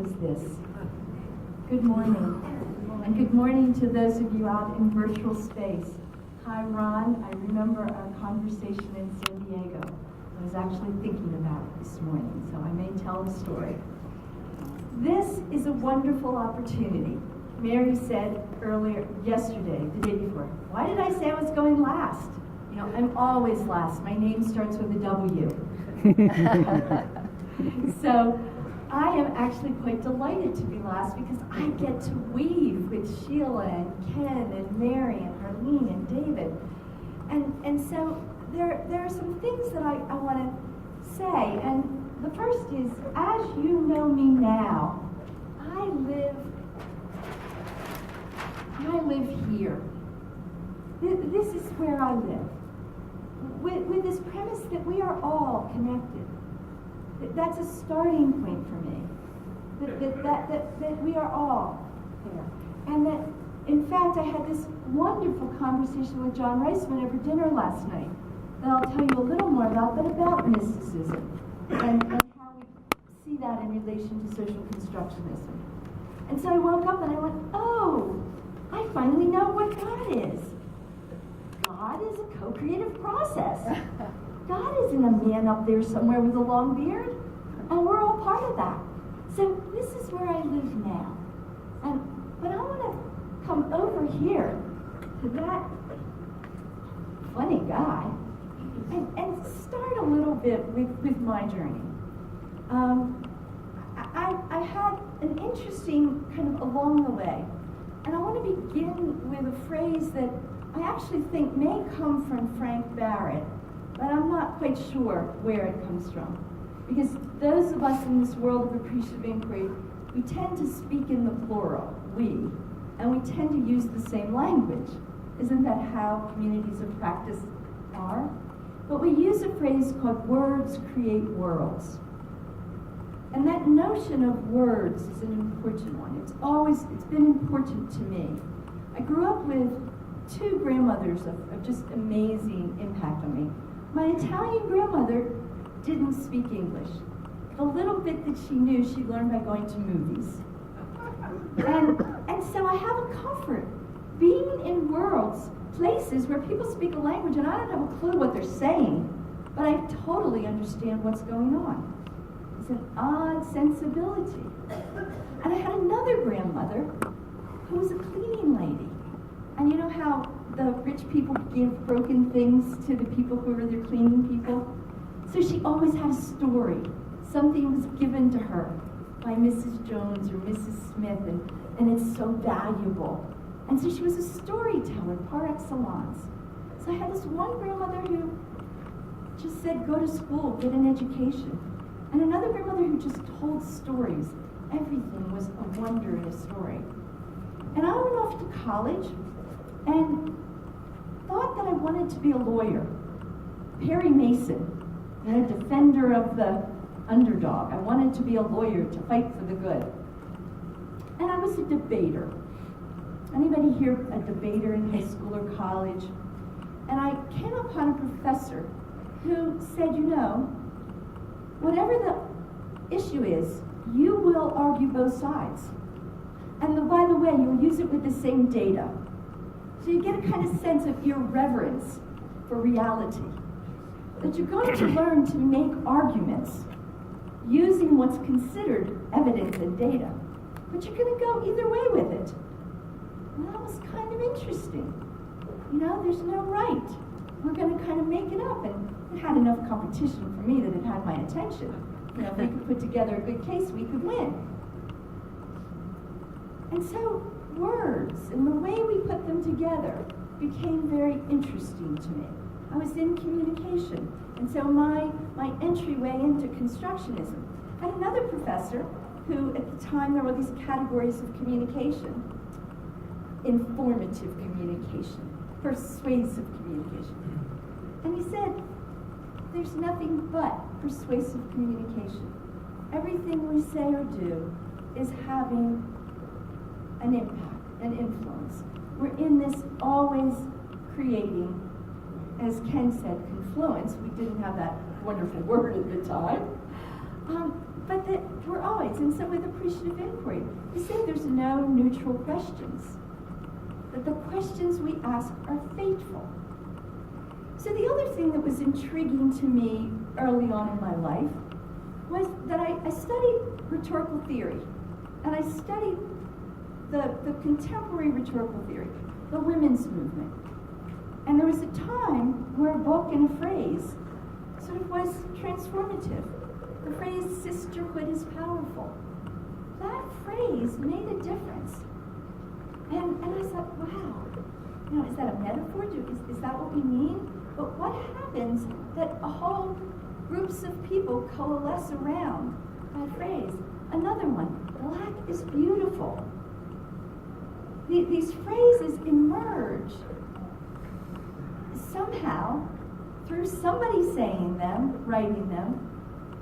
was this. Good morning. And good morning to those of you out in virtual space. Hi, Ron. I remember our conversation in San Diego. I was actually thinking about it this morning, so I may tell the story. This is a wonderful opportunity. Mary said yesterday, the day before, why did I say I was going last? You know, I'm always last. My name starts with a W. So I am actually quite delighted to be last because I get to weave with Sheila and Ken and Mary and Harleen and David. And so there are some things that I want to say. And the first is, as you know me now, I live here. This is where I live. With this premise that we are all connected. That's a starting point for me. That we are all there. And that, in fact, I had this wonderful conversation with John Reisman over dinner last night that I'll tell you a little more about, but about mysticism and how we see that in relation to social constructionism. And so I woke up and I went, oh, I finally know what God is. God is a co-creative process. God isn't a man up there somewhere with a long beard, and we're all part of that. So this is where I live now. But I want to come over here to that funny guy and start a little bit with my journey. I had an interesting kind of along the way, and I want to begin with a phrase that I actually think may come from Frank Barrett, but I'm not quite sure where it comes from. Because those of us in this world of appreciative inquiry, we tend to speak in the plural, we, and we tend to use the same language. Isn't that how communities of practice are? But we use a phrase called words create worlds. And that notion of words is an important one. It's been important to me. I grew up with two grandmothers of just amazing impact on me. My Italian grandmother didn't speak English. The little bit that she knew, she learned by going to movies. And so I have a comfort being in worlds, places where people speak a language and I don't have a clue what they're saying, but I totally understand what's going on. It's an odd sensibility. And I had another grandmother who was a cleaning lady. And you know how the rich people give broken things to the people who are their cleaning people? So she always had a story. Something was given to her by Mrs. Jones or Mrs. Smith, and it's so valuable. And so she was a storyteller par excellence. So I had this one grandmother who just said, go to school, get an education. And another grandmother who just told stories. Everything was a wonder in a story. And I went off to college and thought that I wanted to be a lawyer. Perry Mason, a defender of the underdog. I wanted to be a lawyer to fight for the good. And I was a debater. Anybody here a debater in high school or college? And I came upon a professor who said, you know, whatever the issue is, you will argue both sides. And by the way, you'll use it with the same data. So you get a kind of sense of irreverence for reality. That you're going to learn to make arguments using what's considered evidence and data. But you're going to go either way with it. And that was kind of interesting. You know, there's no right. We're going to kind of make it up. And it had enough competition for me that it had my attention. You know, if we could put together a good case, we could win. And so words and the way we put them together became very interesting to me. I was in communication, and so my entryway into constructionism. I had another professor who, at the time, there were these categories of communication: informative communication, persuasive communication. And he said, there's nothing but persuasive communication. Everything we say or do is having an impact, an influence. We're in this always creating, as Ken said, confluence. We didn't have that wonderful word at the time. But we're always, and so with appreciative inquiry, we say there's no neutral questions, that the questions we ask are fateful. So the other thing that was intriguing to me early on in my life was that I studied rhetorical theory, and I studied the contemporary rhetorical theory, the women's movement. And there was a time where a book and a phrase sort of was transformative. The phrase, sisterhood is powerful. That phrase made a difference. And I thought, wow, is that a metaphor? Is that what we mean? But what happens that a whole groups of people coalesce around that phrase? Another one, black is beautiful. These phrases emerge somehow through somebody saying them, writing them,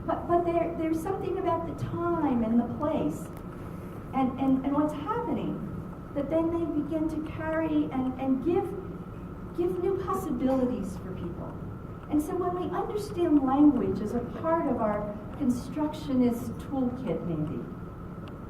but there's something about the time and the place and what's happening that then they begin to carry and give new possibilities for people. And so when we understand language as a part of our constructionist toolkit, maybe,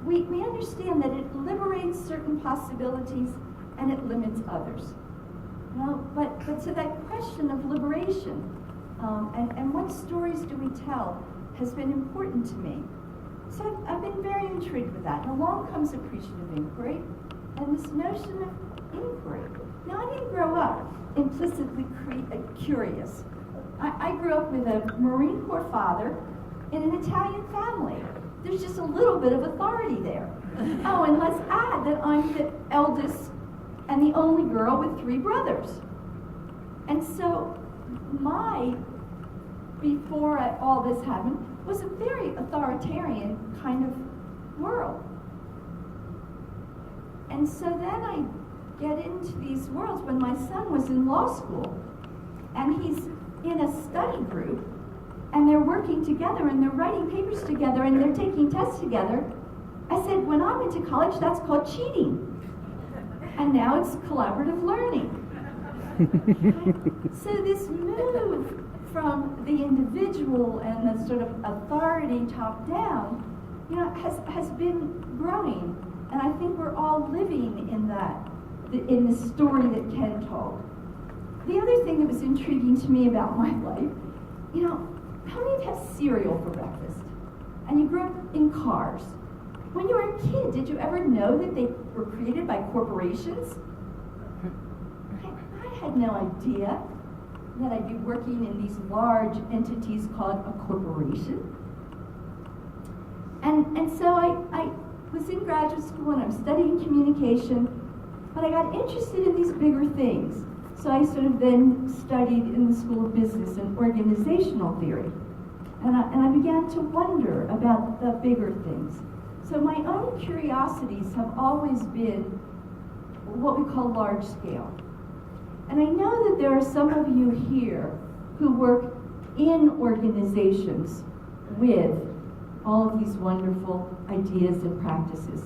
we understand that it liberates certain possibilities and it limits others. But to that question of liberation and what stories do we tell has been important to me. So I've been very intrigued with that. And along comes appreciative inquiry and this notion of inquiry. Now, I didn't grow up implicitly curious. I grew up with a Marine Corps father in an Italian family. There's just a little bit of authority there. Oh, and let's add that I'm the eldest and the only girl with 3 brothers. And so before all this happened, was a very authoritarian kind of world. And so then I get into these worlds when my son was in law school, and he's in a study group, and they're working together, and they're writing papers together, and they're taking tests together. I said, when I went to college, that's called cheating. And now it's collaborative learning. So this move from the individual and the sort of authority top down, has been growing. And I think we're all living in that, in the story that Ken told. The other thing that was intriguing to me about my life, how many of you have cereal for breakfast? And you grew up in cars. When you were a kid, did you ever know that they were created by corporations? I had no idea that I'd be working in these large entities called a corporation. And so I was in graduate school and I'm studying communication, but I got interested in these bigger things. So I sort of then studied in the School of Business and organizational theory. And I began to wonder about the bigger things. So my own curiosities have always been what we call large scale. And I know that there are some of you here who work in organizations with all of these wonderful ideas and practices.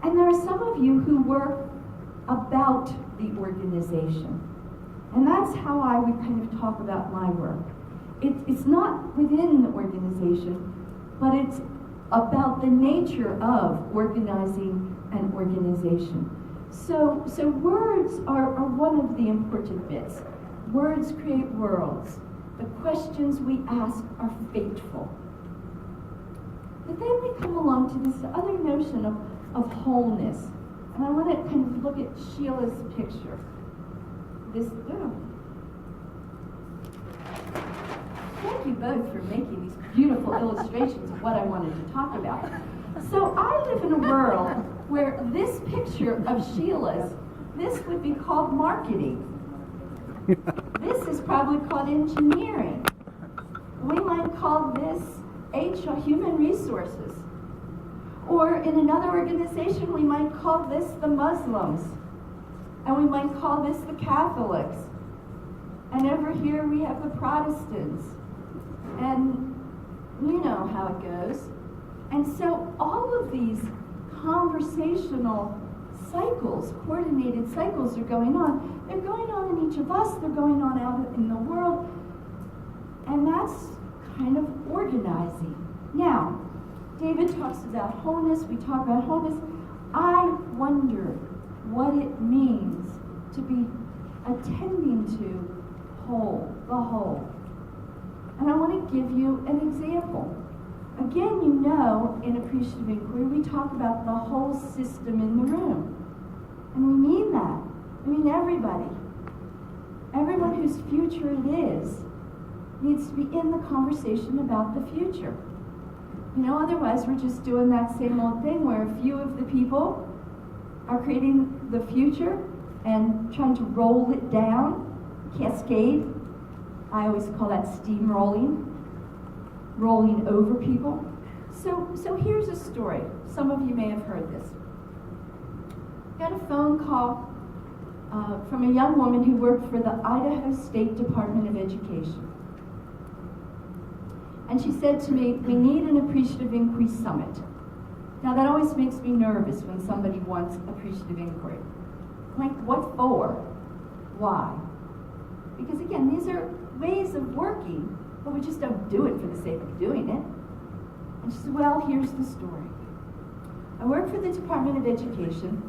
And there are some of you who work about the organization. And that's how I would kind of talk about my work. It's not within the organization, but it's about the nature of organizing an organization. So words are one of the important bits. Words create worlds. The questions we ask are fateful. But then we come along to this other notion of wholeness. And I want to kind of look at Sheila's picture. Thank you both for making these beautiful illustrations of what I wanted to talk about. So I live in a world where this picture of Sheila's, this would be called marketing. This is probably called engineering. We might call this HR, human resources. Or in another organization, we might call this the Muslims. And we might call this the Catholics. And over here we have the Protestants. And you know how it goes. And so all of these conversational cycles, coordinated cycles are going on. They're going on in each of us. They're going on out in the world. And that's kind of organizing. Now, David talks about wholeness, we talk about wholeness. I wonder what it means to be attending to the whole. And I want to give you an example. Again, you know, in appreciative inquiry, we talk about the whole system in the room. And we mean that. I mean everybody. Everyone whose future it is needs to be in the conversation about the future. You know, otherwise we're just doing that same old thing where a few of the people are creating the future and trying to roll it down, cascade. I always call that steamrolling, rolling over people. So here's a story. Some of you may have heard this. Got a phone call from a young woman who worked for the Idaho State Department of Education. And she said to me, we need an appreciative inquiry summit. Now that always makes me nervous when somebody wants appreciative inquiry. Like, what for? Why? Because again, these are ways of working, but we just don't do it for the sake of doing it. And she said, well, here's the story. I work for the Department of Education.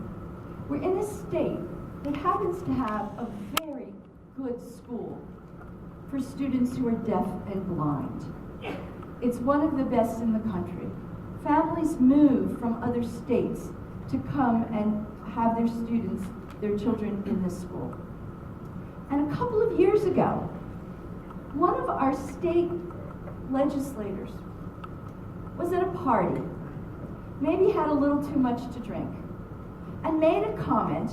We're in a state that happens to have a very good school for students who are deaf and blind. It's one of the best in the country. Families move from other states to come and have their students, their children in this school. And a couple of years ago, one of our state legislators was at a party, maybe had a little too much to drink, and made a comment,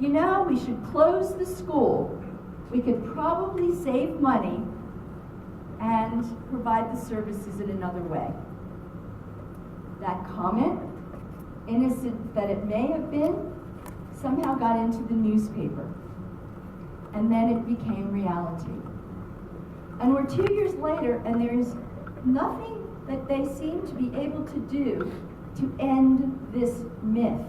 you know, we should close the school. We could probably save money and provide the services in another way. That comment, innocent that it may have been, somehow got into the newspaper. And then it became reality. And we're 2 years later, and there is nothing that they seem to be able to do to end this myth.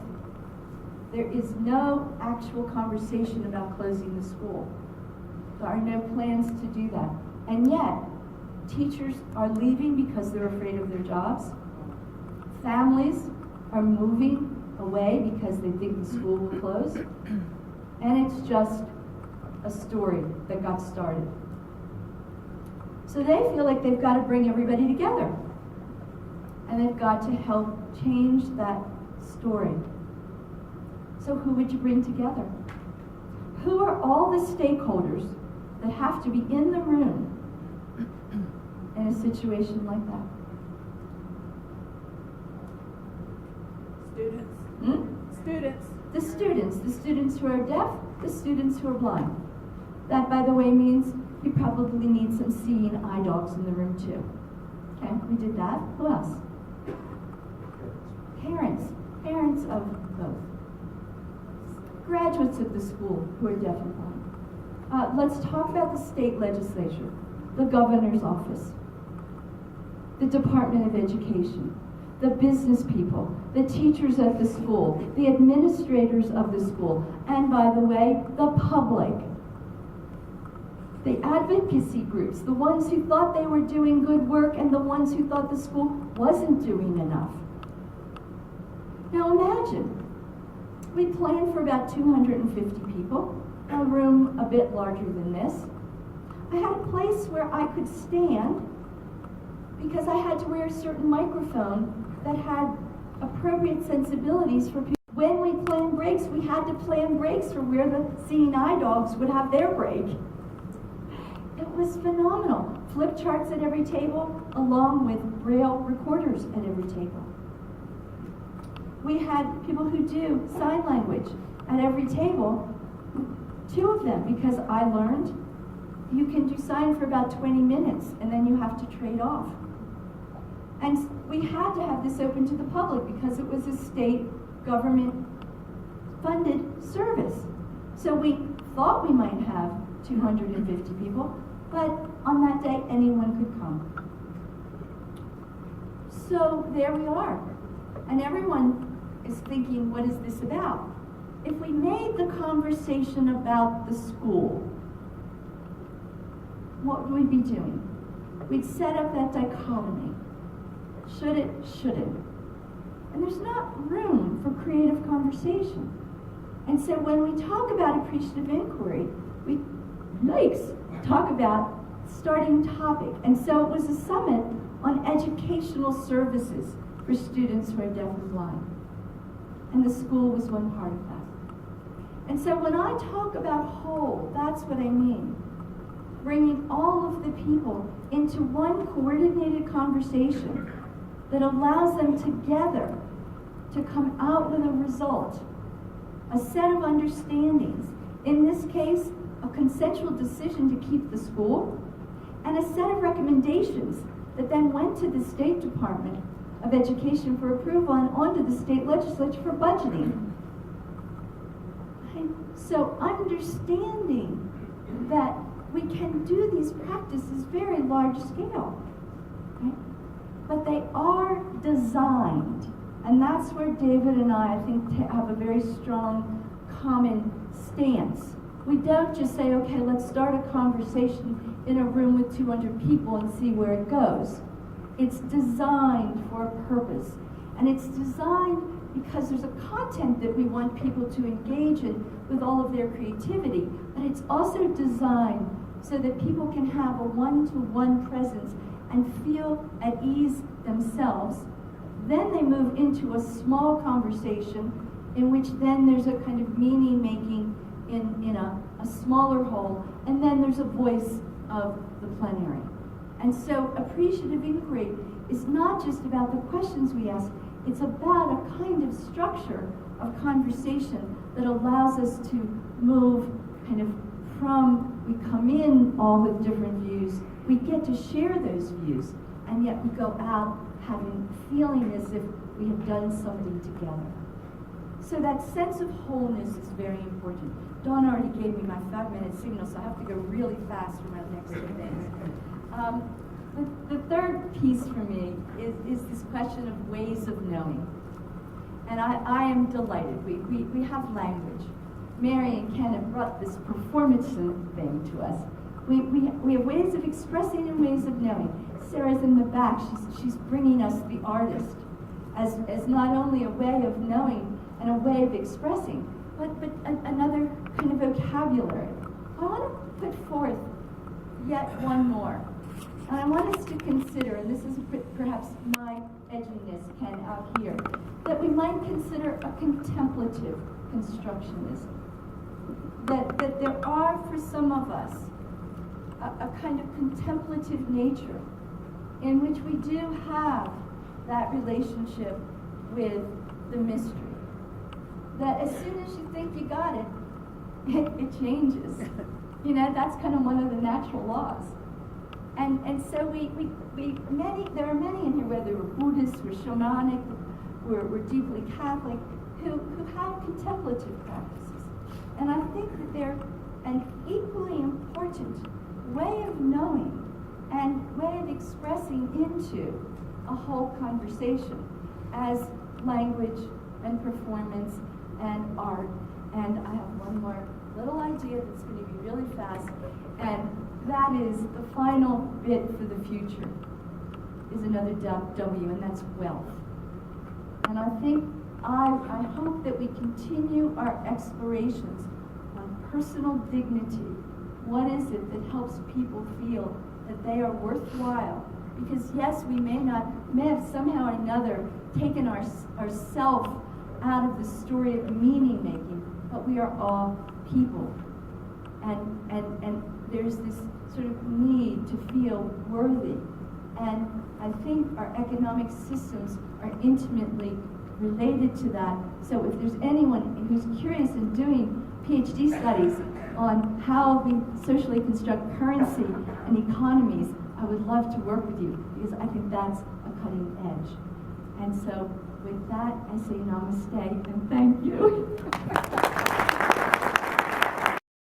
There is no actual conversation about closing the school. There are no plans to do that. And yet, teachers are leaving because they're afraid of their jobs. Families are moving away because they think the school will close. And it's just a story that got started. So they feel like they've got to bring everybody together. And they've got to help change that story. So who would you bring together? Who are all the stakeholders that have to be in the room in a situation like that? Students. The students who are deaf, the students who are blind. That, by the way, means you probably need some seeing eye dogs in the room too. Okay, we did that. Who else? Parents of both. Graduates of the school who are deaf and blind. Let's talk about the state legislature, the governor's office, the Department of Education, the business people, the teachers at the school, the administrators of the school, and by the way, the public. The advocacy groups, the ones who thought they were doing good work and the ones who thought the school wasn't doing enough. Now imagine, we planned for about 250 people, a room a bit larger than this. I had a place where I could stand because I had to wear a certain microphone that had appropriate sensibilities for people. When we planned breaks, we had to plan breaks for where the seeing eye dogs would have their break. It was phenomenal. Flip charts at every table, along with Braille recorders at every table. We had people who do sign language at every table, 2 of them, because I learned you can do sign for about 20 minutes and then you have to trade off. And we had to have this open to the public because it was a state government funded service. So we thought we might have 250 people, but on that day anyone could come. So there we are. And everyone is thinking, what is this about? If we made the conversation about the school, what would we be doing? We'd set up that dichotomy. should it, shouldn't. And there's not room for creative conversation. And so when we talk about appreciative inquiry, we talk about starting topic. And so it was a summit on educational services for students who are deaf and blind. And the school was one part of that. And so when I talk about whole, that's what I mean. Bringing all of the people into one coordinated conversation that allows them together to come out with a result, a set of understandings. In this case, a consensual decision to keep the school, and a set of recommendations that then went to the State Department of Education for approval and onto the state legislature for budgeting. And so understanding that we can do these practices very large scale, right? But they are designed, and that's where David and I think, have a very strong common stance. We don't just say, okay, let's start a conversation in a room with 200 people and see where it goes. It's designed for a purpose. And it's designed because there's a content that we want people to engage in with all of their creativity. But it's also designed so that people can have a one-to-one presence and feel at ease themselves. Then they move into a small conversation in which then there's a kind of meaning-making in a smaller whole, and then there's a voice of the plenary. And so appreciative inquiry is not just about the questions we ask, it's about a kind of structure of conversation that allows us to move kind of from, we come in all with different views, we get to share those views, and yet we go out feeling as if we have done something together. So that sense of wholeness is very important. Dawn already gave me my 5-minute signal, so I have to go really fast for my next two things. The third piece for me is this question of ways of knowing. And I am delighted. We have language. Mary and Ken have brought this performance thing to us. We have ways of expressing and ways of knowing. Sarah's in the back. She's bringing us the artist as not only a way of knowing and a way of expressing, but another kind of vocabulary. I want to put forth yet one more. And I want us to consider, and this is perhaps my edginess, Ken, out here, that we might consider a contemplative constructionism. That there are, for some of us, a kind of contemplative nature in which we do have that relationship with the mystery. That as soon as you think you got it, it changes. You know, that's kind of one of the natural laws. And so there are many in here, whether we're Buddhists, we're shamanic, we're deeply Catholic, who have contemplative practices. And I think that they're an equally important way of knowing and way of expressing into a whole conversation as language and performance and art. And I have one more little idea that's going to be really fast, and that is the final bit for the future is another W, and that's wealth. And I think, I hope that we continue our explorations on personal dignity. What is it that helps people feel that they are worthwhile? Because yes, we may have somehow or another taken ourself out of the story of meaning making, but we are all people. And there's this sort of need to feel worthy. And I think our economic systems are intimately related to that. So if there's anyone who's curious in doing PhD studies on how we socially construct currency and economies, I would love to work with you, because I think that's a cutting edge. And so with that, I say namaste and thank you.